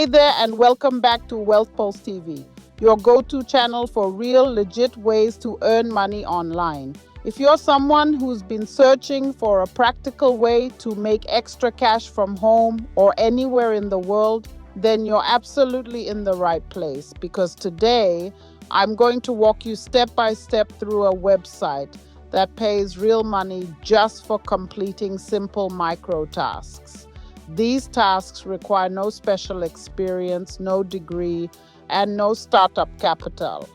Hey there, and welcome back to Wealth Pulse TV, your go-to channel for real, legit ways to earn money online. If you're someone who's been searching for a practical way to make extra cash from home or anywhere in the world, then you're absolutely in the right place, because today I'm going to walk you step by step through a website that pays real money just for completing simple micro tasks. These tasks require no special experience, no degree, and no startup capital.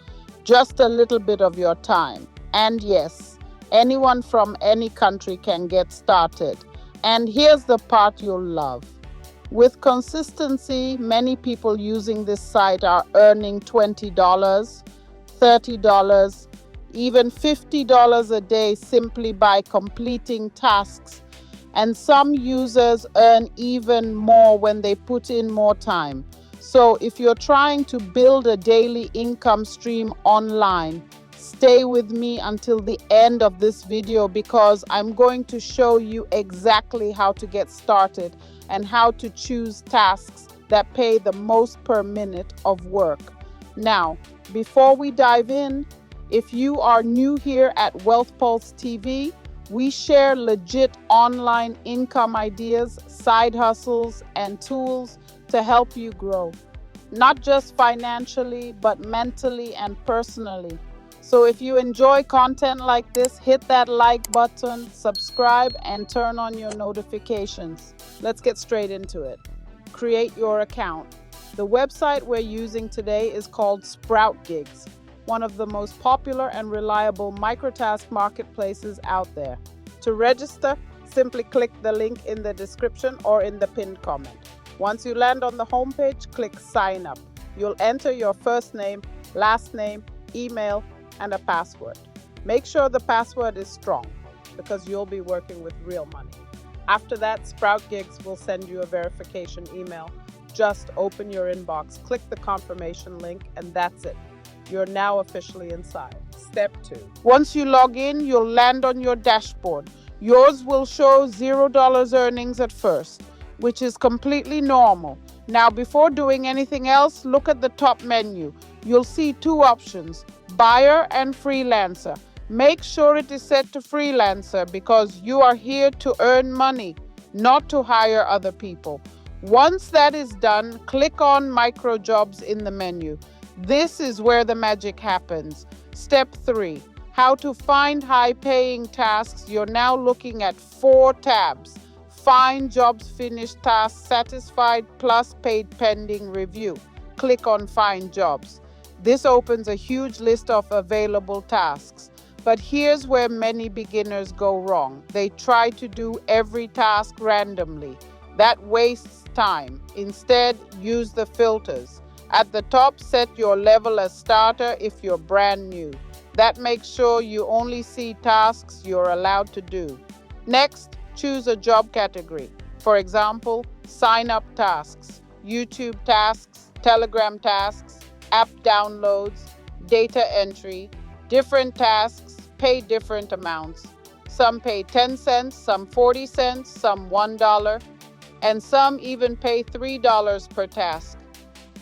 Just a little bit of your time. And yes, anyone from any country can get started. And here's the part you'll love. With consistency, many people using this site are earning $20, $30, even $50 a day simply by completing tasks. And some users earn even more when they put in more time. So if you're trying to build a daily income stream online, stay with me until the end of this video, because I'm going to show you exactly how to get started and how to choose tasks that pay the most per minute of work. Now, before we dive in, if you are new here at Wealth Pulse TV, we share legit online income ideas, side hustles, and tools to help you grow, not just financially, but mentally and personally. So if you enjoy content like this, hit that like button, subscribe, and turn on your notifications. Let's get straight into it. Create your account. The website we're using today is called Sprout Gigs, one of the most popular and reliable microtask marketplaces out there. To register, simply click the link in the description or in the pinned comment. Once you land on the homepage, click Sign Up. You'll enter your first name, last name, email, and a password. Make sure the password is strong, because you'll be working with real money. After that, Sprout Gigs will send you a verification email. Just open your inbox, click the confirmation link, and that's it. You're now officially inside. Step 2. Once you log in, you'll land on your dashboard. Yours will show $0 earnings at first, which is completely normal. Now, before doing anything else, look at the top menu. You'll see two options, buyer and freelancer. Make sure it is set to freelancer, because you are here to earn money, not to hire other people. Once that is done, click on micro jobs in the menu. This is where the magic happens. Step 3, how to find high-paying tasks. You're now looking at 4 tabs. Find jobs, finished tasks, satisfied, plus paid pending review. Click on Find Jobs. This opens a huge list of available tasks. But here's where many beginners go wrong. They try to do every task randomly. That wastes time. Instead, use the filters. At the top, set your level as starter if you're brand new. That makes sure you only see tasks you're allowed to do. Next, choose a job category. For example, sign up tasks, YouTube tasks, Telegram tasks, app downloads, data entry. Different tasks pay different amounts. Some pay 10 cents, some 40 cents, some $1, and some even pay $3 per task.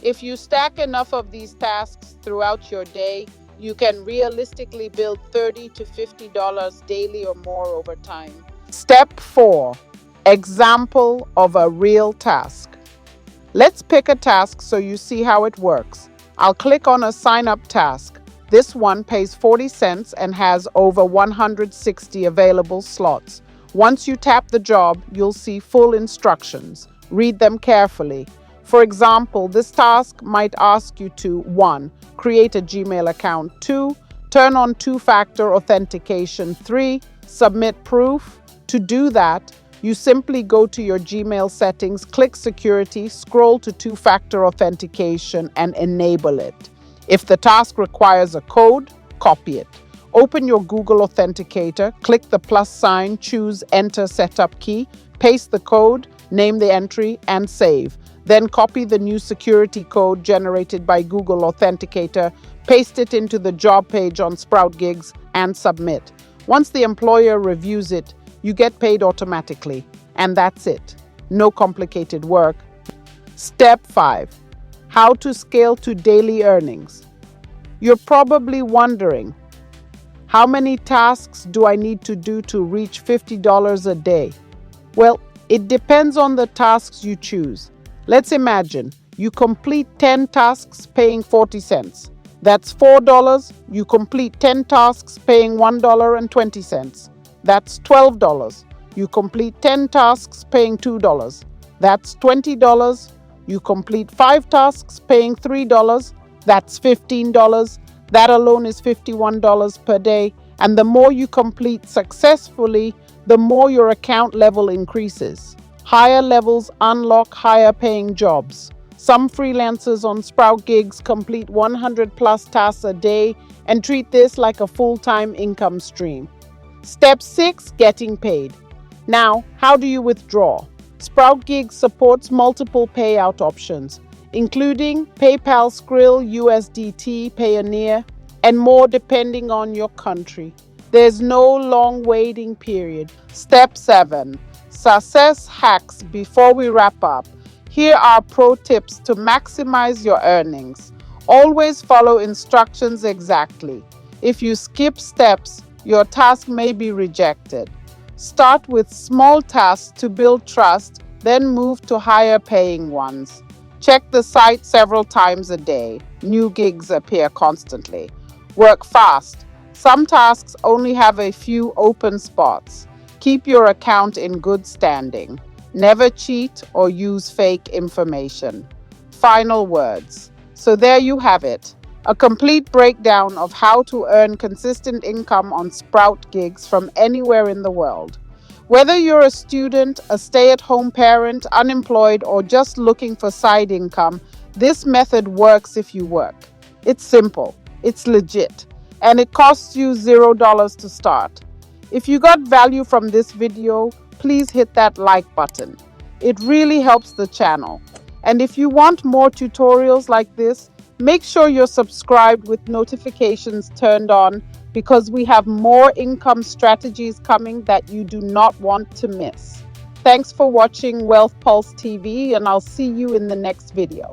If you stack enough of these tasks throughout your day, you can realistically build $30 to $50 daily or more over time. Step 4. Example of a real task. Let's pick a task so you see how it works. I'll click on a sign up task. This one pays 40 cents and has over 160 available slots. Once you tap the job, you'll see full instructions. Read them carefully. For example, this task might ask you to 1. Create a Gmail account. 2. Turn on two-factor authentication. 3. Submit proof. To do that, you simply go to your Gmail settings, click Security, scroll to two-factor authentication, and enable it. If the task requires a code, copy it. Open your Google Authenticator, click the plus sign, choose Enter Setup Key, paste the code, name the entry, and save. Then copy the new security code generated by Google Authenticator, paste it into the job page on Sprout Gigs, and submit. Once the employer reviews it, you get paid automatically. And that's it. No complicated work. Step 5. How to scale to daily earnings. You're probably wondering, how many tasks do I need to do to reach $50 a day? Well, it depends on the tasks you choose. Let's imagine you complete 10 tasks paying 40 cents. That's $4. You complete 10 tasks paying $1.20. That's $12. You complete 10 tasks paying $2. That's $20. You complete 5 tasks paying $3. That's $15. That alone is $51 per day. And the more you complete successfully, the more your account level increases. Higher levels unlock higher paying jobs. Some freelancers on Sprout Gigs complete 100 plus tasks a day and treat this like a full-time income stream. Step 6. Getting paid. Now, how do you withdraw? Sprout Gigs supports multiple payout options, including PayPal, Skrill, USDT, Payoneer, and more depending on your country. There's no long waiting period. Step 7. Success hacks. Before we wrap up, here are pro tips to maximize your earnings. Always follow instructions exactly. If you skip steps, your task may be rejected. Start with small tasks to build trust, then move to higher paying ones. Check the site several times a day. New gigs appear constantly. Work fast. Some tasks only have a few open spots. Keep your account in good standing. Never cheat or use fake information. Final words. So there you have it. A complete breakdown of how to earn consistent income on Sprout Gigs from anywhere in the world. Whether you're a student, a stay-at-home parent, unemployed, or just looking for side income, this method works if you work. It's simple, it's legit, and it costs you $0 to start. If you got value from this video, please hit that like button. It really helps the channel. And if you want more tutorials like this, make sure you're subscribed with notifications turned on because we have more income strategies coming that you do not want to miss. Thanks for watching Wealth Pulse TV, and I'll see you in the next video.